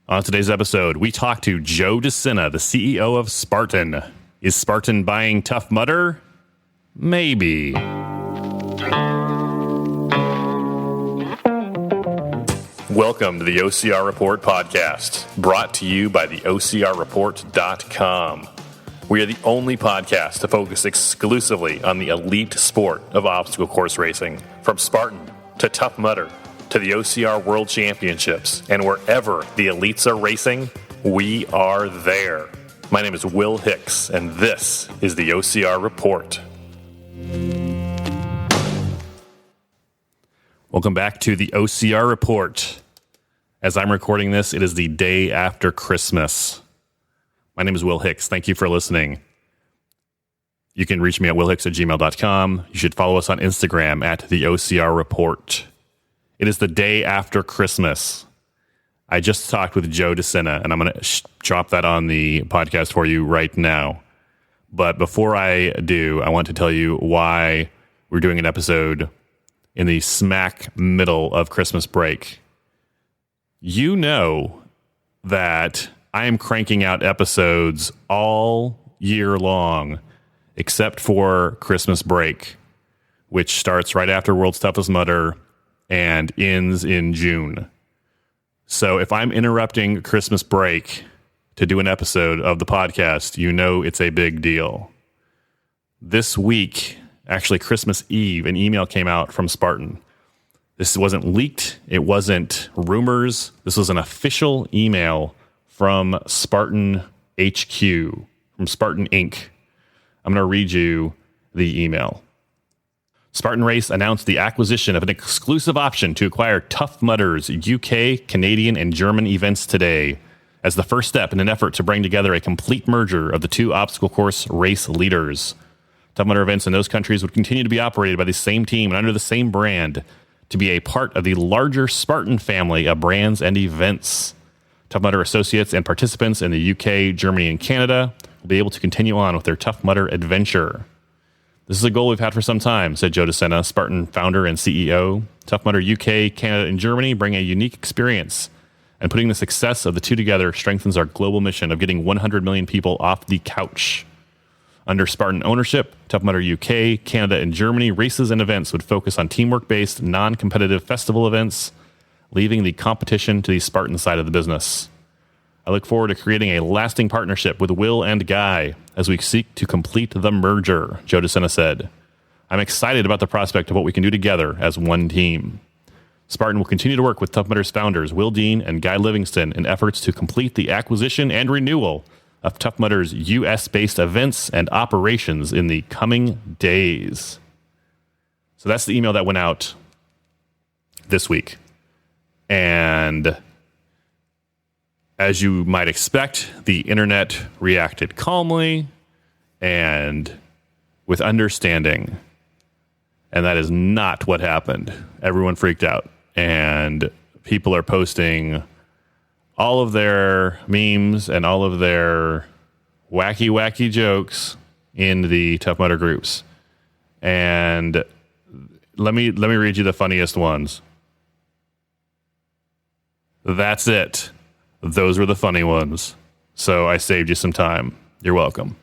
On today's episode, we talk to Joe De Sena, the CEO of Spartan. Is Spartan buying Tough Mudder? Maybe. Welcome to the OCR Report podcast, brought to you by the OCRReport.com. We are the only podcast to focus exclusively on the elite sport of obstacle course racing, from Spartan to Tough Mudder to the OCR World Championships, and wherever the elites are racing, we are there. My name is Will Hicks, and this is the OCR Report. Welcome back to the OCR Report. As I'm recording this, it is the day after Christmas. My name is Will Hicks. Thank you for listening. You can reach me at willhicks@gmail.com. You should follow us on Instagram at the OCR Report. It is the day after Christmas. I just talked with Joe De Sena, and I'm going to drop that on the podcast for you right now. But before I do, I want to tell you why we're doing an episode in the smack middle of Christmas break. You know that I am cranking out episodes all year long, except for Christmas break, which starts right after World's Toughest Mudder and ends in June. So if I'm interrupting Christmas break to do an episode of the podcast, you know it's a big deal. This week, actually Christmas Eve, an email came out from Spartan. This wasn't leaked. It wasn't rumors. This was an official email from Spartan HQ, from Spartan Inc. I'm going to read you the email. Spartan Race announced the acquisition of an exclusive option to acquire Tough Mudder's UK, Canadian, and German events today, as the first step in an effort to bring together a complete merger of the two obstacle course race leaders. Tough Mudder events in those countries would continue to be operated by the same team and under the same brand, to be a part of the larger Spartan family of brands and events. Tough Mudder associates and participants in the UK, Germany, and Canada will be able to continue on with their Tough Mudder adventure. This is a goal we've had for some time, said Joe De Sena, Spartan founder and CEO. Tough Mudder UK, Canada, and Germany bring a unique experience, and putting the success of the two together strengthens our global mission of getting 100 million people off the couch. Under Spartan ownership, Tough Mudder UK, Canada, and Germany races and events would focus on teamwork-based, non-competitive festival events, leaving the competition to the Spartan side of the business. I look forward to creating a lasting partnership with Will and Guy as we seek to complete the merger, Joe De Sena said. I'm excited about the prospect of what we can do together as one team. Spartan will continue to work with Tough Mudder's founders, Will Dean and Guy Livingston, in efforts to complete the acquisition and renewal of Tough Mudder's U.S.-based events and operations in the coming days. So that's the email that went out this week. And as you might expect, the internet reacted calmly and with understanding. And that is not what happened. Everyone freaked out. And people are posting all of their memes and all of their wacky jokes in the Tough Mudder groups. And let me read you the funniest ones. That's it. Those were the funny ones. So I saved you some time. You're welcome.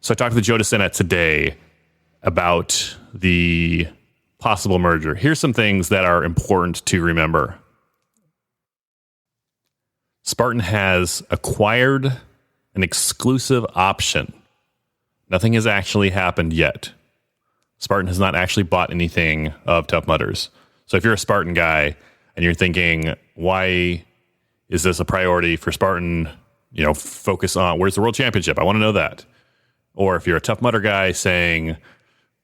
So I talked with Joe De Sena today about the possible merger. Here's some things that are important to remember. Spartan has acquired an exclusive option. Nothing has actually happened yet. Spartan has not actually bought anything of Tough Mudder's. So if you're a Spartan guy and you're thinking, why is this a priority for Spartan? You know, focus on where's the World Championship? I want to know that. Or if you're a Tough Mudder guy saying,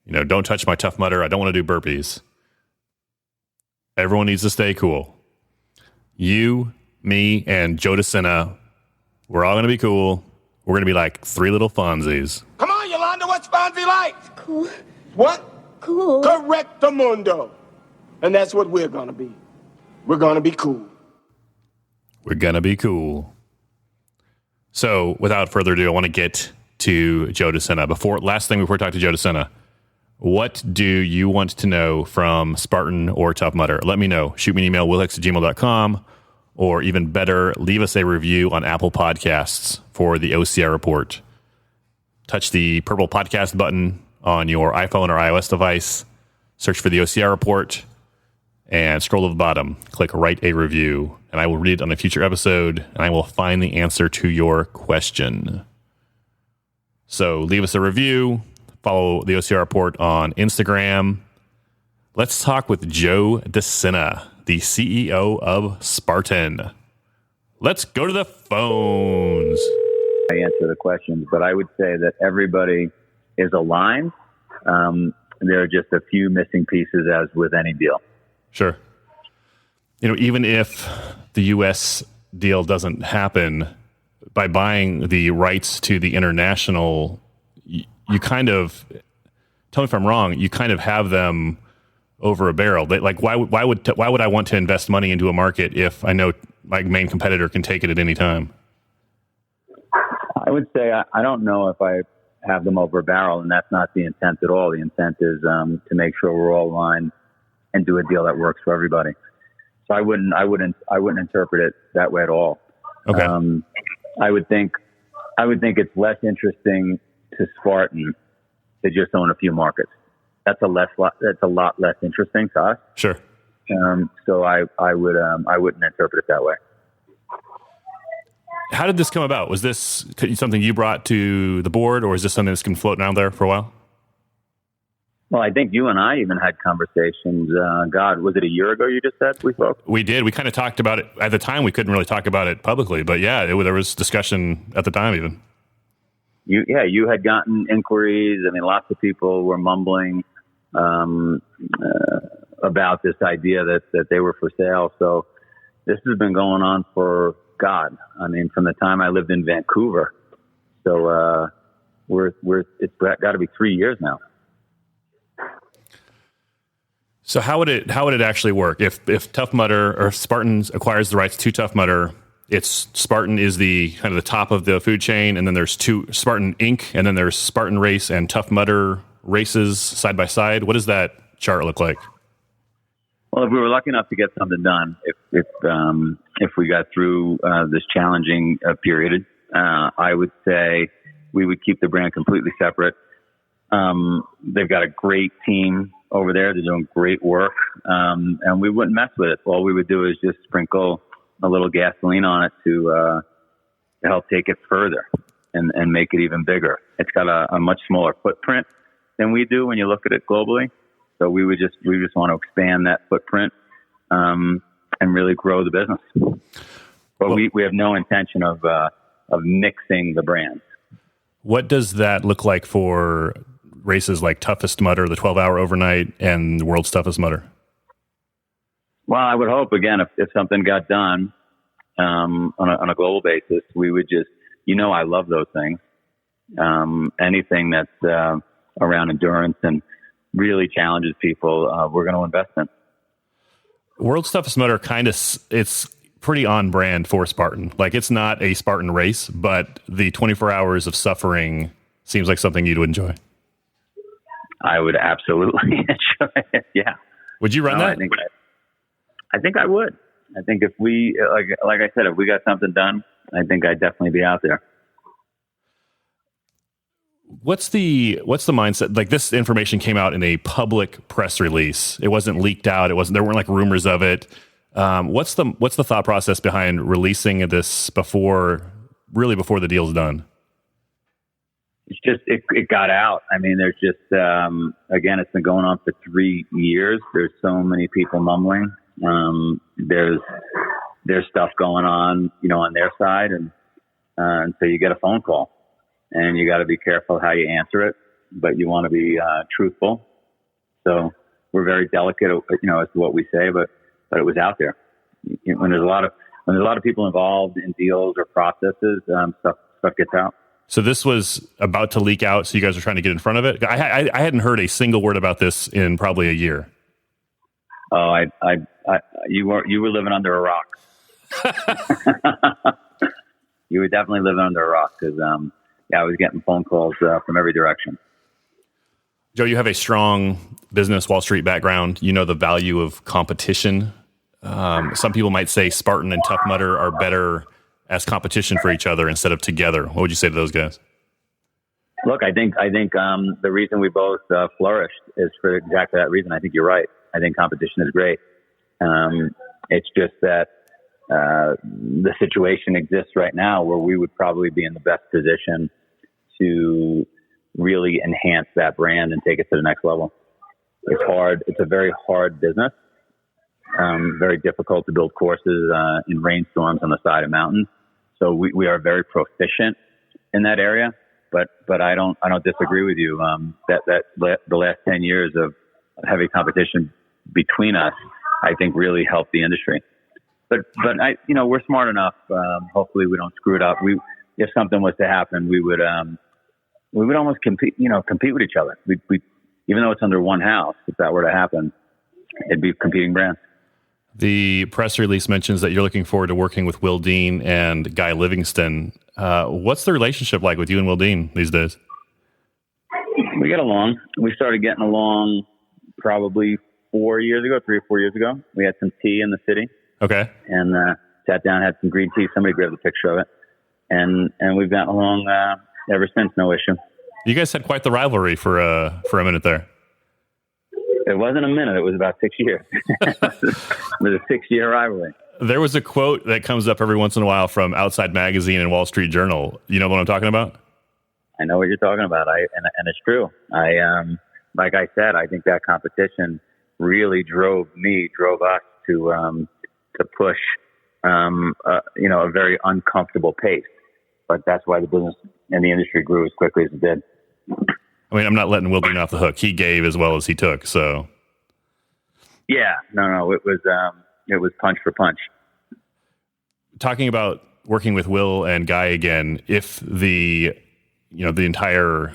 you know, don't touch my Tough Mudder, I don't want to do burpees. Everyone needs to stay cool. You, me, and Joe De Sena, we're all going to be cool. We're going to be like three little Fonzies. Come on, Yolanda, what's Fonzie like? Cool. What? Cool. Correctamundo. And that's what we're going to be. We're going to be cool. We're going to be cool. So without further ado, I want to get to Joe De Sena. Last thing before I talk to Joe De Sena, what do you want to know from Spartan or Tough Mudder? Let me know. Shoot me an email, willhicks@gmail.com, or even better, leave us a review on Apple Podcasts for the OCR report. Touch the purple podcast button on your iPhone or iOS device, search for the OCR report, and scroll to the bottom. Click write a review, and I will read it on a future episode, and I will find the answer to your question. So leave us a review, follow the OCR report on Instagram. Let's talk with Joe De Sena, the CEO of Spartan. Let's go to the phones. I answer the questions, but I would say that everybody is aligned. There are just a few missing pieces, as with any deal. Sure. Even if the U.S. deal doesn't happen, by buying the rights to the international, you kind of, tell me if I'm wrong, you kind of have them over a barrel. Like, why would I want to invest money into a market if I know my main competitor can take it at any time? I would say I don't know if I have them over a barrel, and that's not the intent at all. The intent is to make sure we're all aligned and do a deal that works for everybody. So I wouldn't interpret it that way at all. Okay. I would think it's less interesting to Spartan to just own a few markets. That's a lot less interesting to us. Sure. So I wouldn't interpret it that way. How did this come about? Was this something you brought to the board, or is this something that's been floating around there for a while? Well, I think you and I even had conversations. Was it a year ago you just said we spoke? We did. We kind of talked about it. At the time, we couldn't really talk about it publicly, but yeah, there was discussion at the time even. You had gotten inquiries. I mean, lots of people were mumbling about this idea that they were for sale. So this has been going on for, from the time I lived in Vancouver. So it's got to be 3 years now. So how would it actually work if Tough Mudder or Spartan acquires the rights to Tough Mudder? It's Spartan is the kind of the top of the food chain, and then there's two Spartan Inc. and then there's Spartan Race and Tough Mudder races side by side. What does that chart look like? Well, if we were lucky enough to get something done, if we got through this challenging period, I would say we would keep the brand completely separate. They've got a great team over there. They're doing great work, and we wouldn't mess with it. All we would do is just sprinkle a little gasoline on it to help take it further and make it even bigger. It's got a much smaller footprint than we do when you look at it globally. So we just want to expand that footprint and really grow the business. But we have no intention of mixing the brands. What does that look like for races like Toughest Mudder, the 12-hour overnight, and the World's Toughest Mudder? Well, I would hope, again, if something got done on a global basis, we would just, I love those things. Anything that's around endurance and really challenges people, we're going to invest in. World's Toughest Mudder it's pretty on brand for Spartan. Like, it's not a Spartan race, but the 24 hours of suffering seems like something you'd enjoy. I would absolutely enjoy it. Yeah. Would you run that? I think I would. I think if we, like I said, if we got something done, I think I'd definitely be out there. What's the mindset? Like, this information came out in a public press release. It wasn't leaked out. There weren't like rumors of it. What's the thought process behind releasing this before the deal's done? It's just, it got out. I mean, there's just, again, it's been going on for 3 years. There's so many people mumbling. There's stuff going on, on their side. And so you get a phone call and you got to be careful how you answer it, but you want to be, truthful. So we're very delicate, as to what we say, but it was out there. When there's a lot of people involved in deals or processes, stuff gets out. So this was about to leak out, so you guys are trying to get in front of it? I hadn't heard a single word about this in probably a year. Oh, you were living under a rock. You were definitely living under a rock because, I was getting phone calls from every direction. Joe, you have a strong business Wall Street background. You know the value of competition. some people might say Spartan and Tough Mudder are better as competition for each other instead of together. What would you say to those guys? Look, I think the reason we both flourished is for exactly that reason. I think you're right. I think competition is great. It's just that the situation exists right now where we would probably be in the best position to really enhance that brand and take it to the next level. It's hard. It's a very hard business. Very difficult to build courses in rainstorms on the side of mountains. So we are very proficient in that area. But I don't disagree with you. That the last 10 years of heavy competition between us, I think really helped the industry. But we're smart enough. Hopefully we don't screw it up. If something was to happen, we would almost compete with each other. We even though it's under one house, if that were to happen, it'd be competing brands. The press release mentions that you're looking forward to working with Will Dean and Guy Livingston. What's the relationship like with you and Will Dean these days? We get along. We started getting along probably 3 or 4 years ago. We had some tea in the city. Okay. And sat down, had some green tea. Somebody grabbed a picture of it. And we've gotten along ever since, no issue. You guys had quite the rivalry for a minute there. It wasn't a minute. It was about 6 years. It was a 6-year rivalry. There was a quote that comes up every once in a while from Outside Magazine and Wall Street Journal. You know what I'm talking about? I know what you're talking about. And it's true. Like I said, I think that competition really drove us to push, a very uncomfortable pace. But that's why the business and the industry grew as quickly as it did. I mean, I'm not letting Will Dean off the hook. He gave as well as he took. So, yeah, no, it was punch for punch. Talking about working with Will and Guy again, if the entire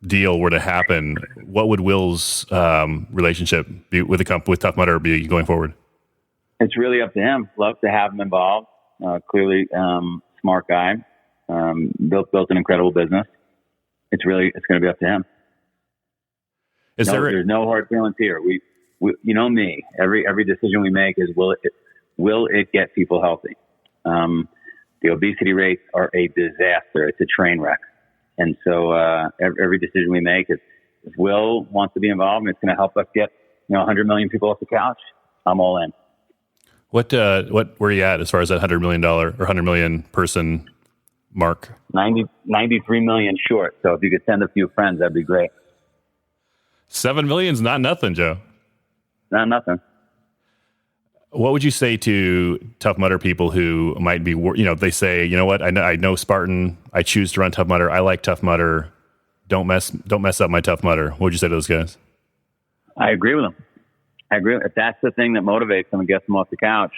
deal were to happen, what would Will's relationship be with Tough Mudder be going forward? It's really up to him. Love to have him involved. Clearly, smart guy. Built an incredible business. It's going to be up to him. There's no hard feelings here. We you know me. Every decision we make is will it get people healthy? The obesity rates are a disaster. It's a train wreck. And so every decision we make is if Will wants to be involved and it's going to help us get 100 million people off the couch, I'm all in. What were you at as far as that $100 million or 100 million person mark? 93 million short. So if you could send a few friends, that'd be great. 7 million's not nothing, Joe. Not nothing. What would you say to Tough Mudder people who might be, they say, you know what, I know Spartan, I choose to run Tough Mudder, I like Tough Mudder, don't mess up my Tough Mudder. What would you say to those guys? I agree with them. If that's the thing that motivates them and gets them off the couch,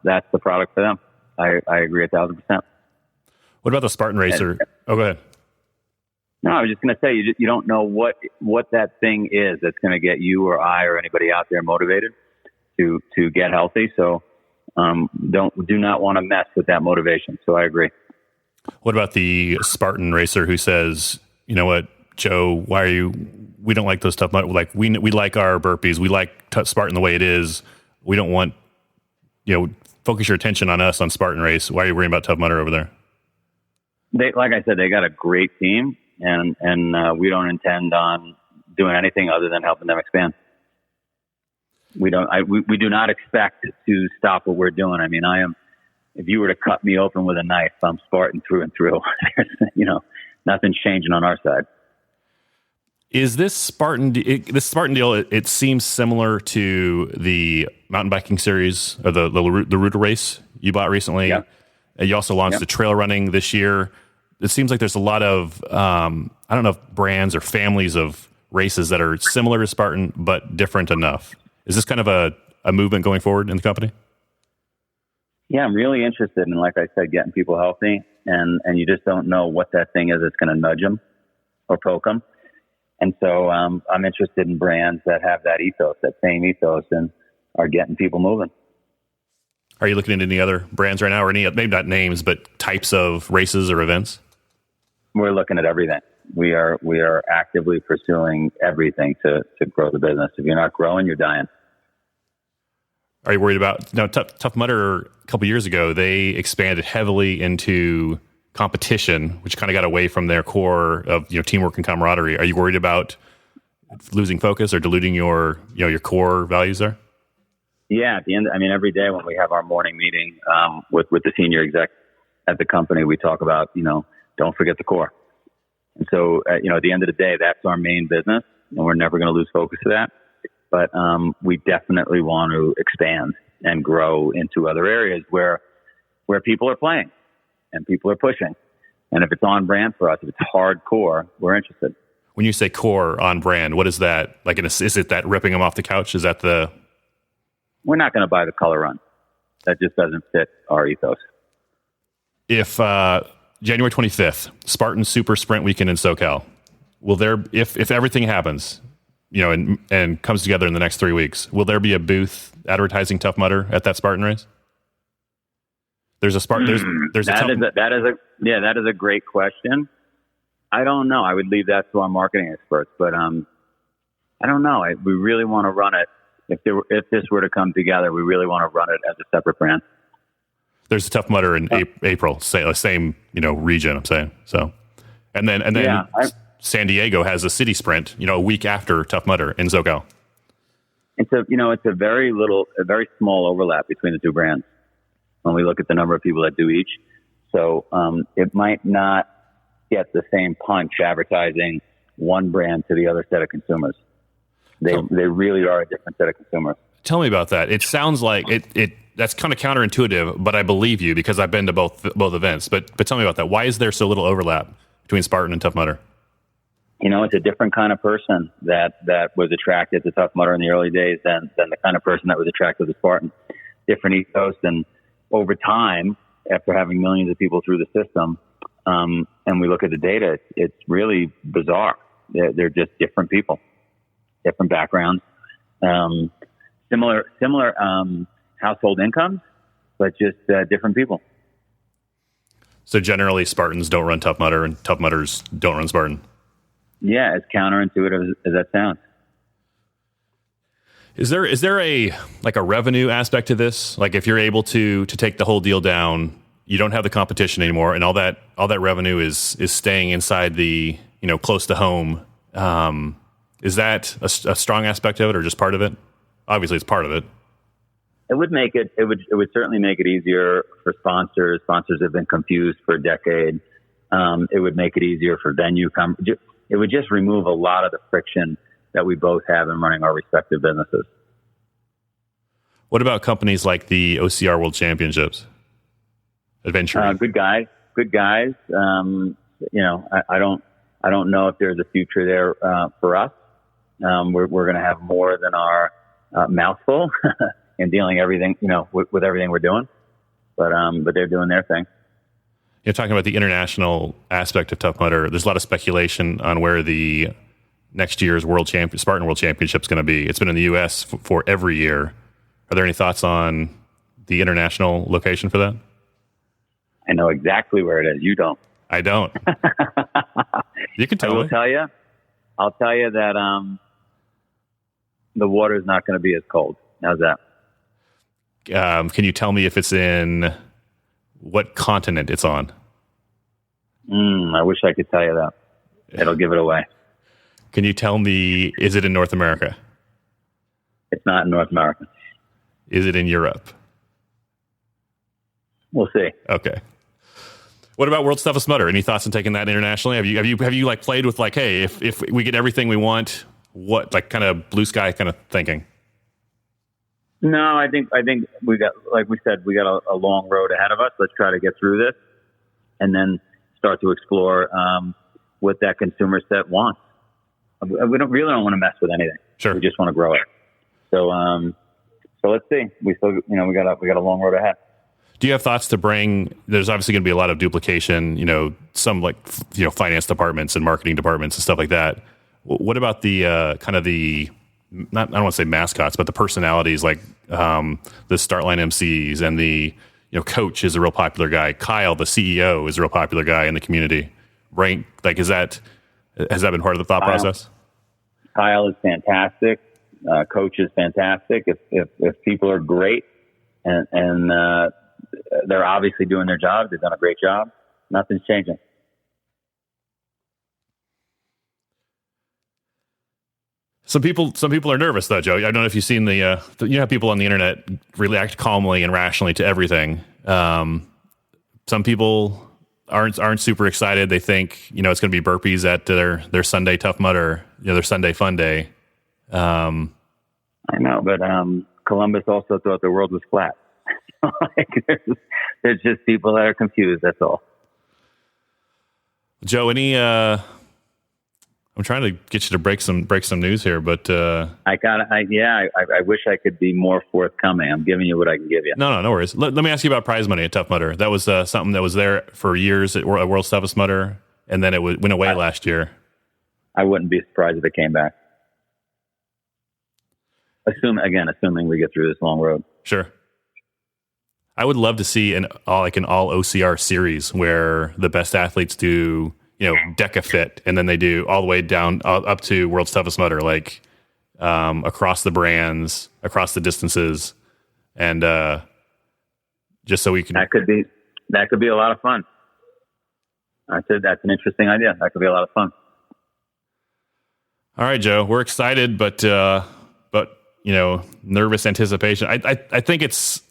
that's the product for them. I agree 1,000%. What about the Spartan Racer? Oh, go ahead. No, I was just going to say, you don't know what that thing is that's going to get you or I or anybody out there motivated to get healthy. So do not want to mess with that motivation. So I agree. What about the Spartan Racer who says, you know what, Joe, we don't like those Tough Mudder. Like we like our burpees. We like Spartan the way it is. We don't want, focus your attention on us on Spartan Race. Why are you worrying about Tough Mudder over there? Like I said, they got a great team, and we don't intend on doing anything other than helping them expand. We do not expect to stop what we're doing. I mean, if you were to cut me open with a knife, I'm Spartan through and through. Nothing's changing on our side. Is this Spartan deal? It seems similar to the mountain biking series or the Ruta race you bought recently. Yeah. You also launched the trail running this year. It seems like there's a lot of, I don't know if brands or families of races that are similar to Spartan, but different enough. Is this kind of a movement going forward in the company? Yeah, I'm really interested in, like I said, getting people healthy, and you just don't know what that thing is that's going to nudge them or poke them. And so I'm interested in brands that have that ethos, that same ethos, and are getting people moving. Are you looking at any other brands right now, or any, maybe not names, but types of races or events? We're looking at everything. We are actively pursuing everything to grow the business. If you're not growing, you're dying. Are you worried about Tough Mudder a couple years ago? They expanded heavily into competition, which kind of got away from their core of teamwork and camaraderie. Are you worried about losing focus or diluting your core values there? Yeah, at the end, I mean, every day when we have our morning meeting with the senior exec at the company, we talk about don't forget the core. And so at the end of the day, that's our main business, and we're never going to lose focus of that. But we definitely want to expand and grow into other areas where people are playing and people are pushing. And if it's on brand for us, if it's hardcore, we're interested. When you say core on brand, what is that? Like, is it that ripping them off the couch? Is that the... We're not going to buy the color run. That just doesn't fit our ethos. If January 25th, Spartan Super Sprint Weekend in SoCal, will there, if everything happens, and comes together in the next 3 weeks, will there be a booth advertising Tough Mudder at that Spartan race? There's a Spartan. That is a great question. I don't know. I would leave that to our marketing experts, but I don't know. We really want to run it. If this were to come together, we really want to run it as a separate brand. There's a Tough Mudder in April, same region. I'm saying so, and then San Diego has a city sprint, a week after Tough Mudder in SoCal. It's a very small overlap between the two brands when we look at the number of people that do each. So it might not get the same punch advertising one brand to the other set of consumers. They really are a different set of consumers. Tell me about that. It sounds like it that's kind of counterintuitive, but I believe you because I've been to both events. But tell me about that. Why is there so little overlap between Spartan and Tough Mudder? It's a different kind of person that was attracted to Tough Mudder in the early days than the kind of person that was attracted to Spartan. Different ethos, and over time, after having millions of people through the system, and we look at the data, it's really bizarre. They're just different people, different backgrounds, similar household incomes, but just different people. So generally, Spartans don't run Tough Mudder, and Tough Mudders don't run Spartan. Yeah, as counterintuitive as that sounds. Is there a revenue aspect to this? Like if you're able to take the whole deal down, you don't have the competition anymore, and all that revenue is staying inside the close to home. Is that a strong aspect of it, or just part of it? Obviously, it's part of it. It would make it. It would certainly make it easier for sponsors. Sponsors have been confused for a decade. It would make it easier for venue. It would just remove a lot of the friction that we both have in running our respective businesses. What about companies like the OCR World Championships? Adventure. Good guys. I don't know if there's a future there for us. We're going to have more than our mouthful in dealing everything, with everything we're doing. But they're doing their thing. You're talking about the international aspect of Tough Mudder. There's a lot of speculation on where the next year's Spartan World Championship is going to be. It's been in the U.S. for every year. Are there any thoughts on the international location for that? I know exactly where it is. You don't. I don't. You can tell me. I'll tell you that the water is not going to be as cold. How's that? Can you tell me if it's in what continent it's on? I wish I could tell you that. It'll give it away. Can you tell me, is it in North America? It's not in North America. Is it in Europe? We'll see. Okay. What about World's Toughest Mudder? Any thoughts on taking that internationally? Have you played with hey, if we get everything we want, what kind of blue sky kind of thinking? No, I think we got, like we said, we got a long road ahead of us. Let's try to get through this and then start to explore what that consumer set wants. We don't want to mess with anything. Sure. We just want to grow it. So let's see. We still, we got a long road ahead. Do you have thoughts to bring? There's obviously going to be a lot of duplication. Some finance departments and marketing departments and stuff like that. What about the kind of the I don't want to say mascots, but the personalities like the start line MCs and the coach is a real popular guy. Kyle, the CEO, is a real popular guy in the community. Has that been part of the thought process? Kyle is fantastic. Coach is fantastic. If people are great and they're obviously doing their job, they've done a great job. Nothing's changing. Some people are nervous though, Joe. I don't know if you've seen the you know how people on the internet react calmly and rationally to everything. Some people aren't super excited. They think it's going to be burpees at their Sunday Tough Mudder, their Sunday Fun Day. I know, but Columbus also thought the world was flat. There's just people that are confused. That's all. Joe, any? I'm trying to get you to break some news here, but I wish I could be more forthcoming. I'm giving you what I can give you. No worries. Let me ask you about prize money at Tough Mudder. That was something that was there for years at World's Toughest Mudder, and then it went away last year. I wouldn't be surprised if it came back. Assuming we get through this long road. Sure. I would love to see an all OCR series where the best athletes do Deca Fit, and then they do all the way down up to World's Toughest Mudder, like across the brands, across the distances, and just so we can. That could be a lot of fun. I said that's an interesting idea. That could be a lot of fun. All right, Joe, we're excited, but nervous anticipation. I think it's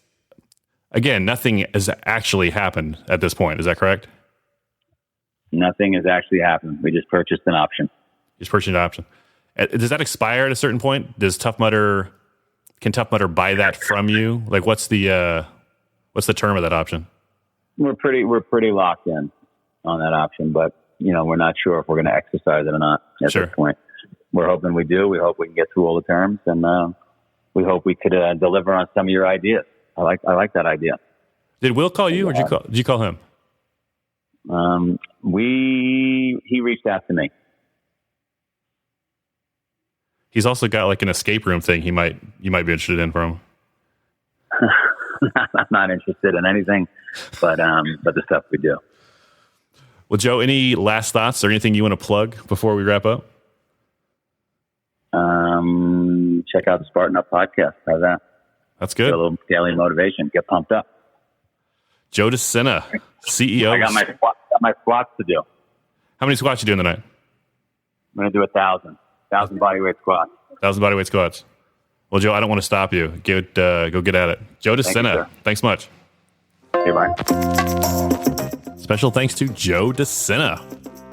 again, nothing has actually happened at this point. Is that correct? Nothing has actually happened. We just purchased an option. Does that expire at a certain point? Can Tough Mudder buy that from you? Like, what's the term of that option? We're pretty locked in on that option, but we're not sure if we're going to exercise it or not at this point. We're hoping we do. We hope we can get through all the terms, and we hope we could deliver on some of your ideas. I like that idea. Did Will call you, or did you call him? He reached out to me. He's also got like an escape room thing you might be interested in from him. I'm not interested in anything but the stuff we do. Well, Joe, any last thoughts or anything you want to plug before we wrap up? Check out the Spartan Up podcast. How's that? That's good. A little daily motivation. Get pumped up. Joe De Sena, CEO. I got my squats to do. How many squats you doing tonight? I'm going to do 1,000 bodyweight squats. 1,000 bodyweight squats. Well, Joe, I don't want to stop you. Go get at it. Joe De Sena, thanks much. Okay, bye. Special thanks to Joe De Sena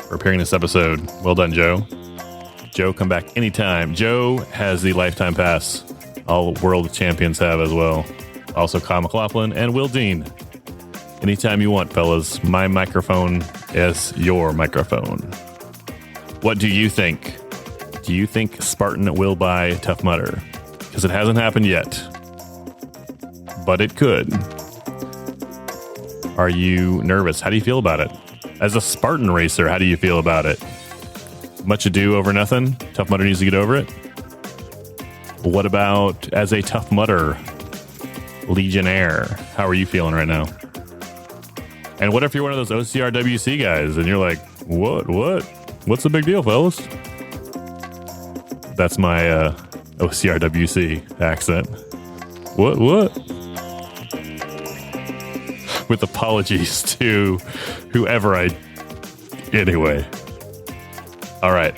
for appearing in this episode. Well done, Joe. Joe, come back anytime. Joe has the lifetime pass. All world champions have as well. Also, Kyle McLaughlin and Will Dean. Anytime you want, fellas. My microphone is your microphone. What do you think? Do you think Spartan will buy Tough Mudder? Because it hasn't happened yet. But it could. Are you nervous? How do you feel about it? As a Spartan racer, how do you feel about it? Much ado over nothing? Tough Mudder needs to get over it? What about as a Tough Mudder Legionnaire? How are you feeling right now? And what if you're one of those OCR WC guys and you're like, what? What's the big deal, fellas? That's my OCR WC accent. What? With apologies to whoever Anyway. All right.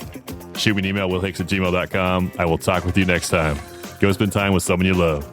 Shoot me an email, willhicks@gmail.com. I will talk with you next time. Go spend time with someone you love.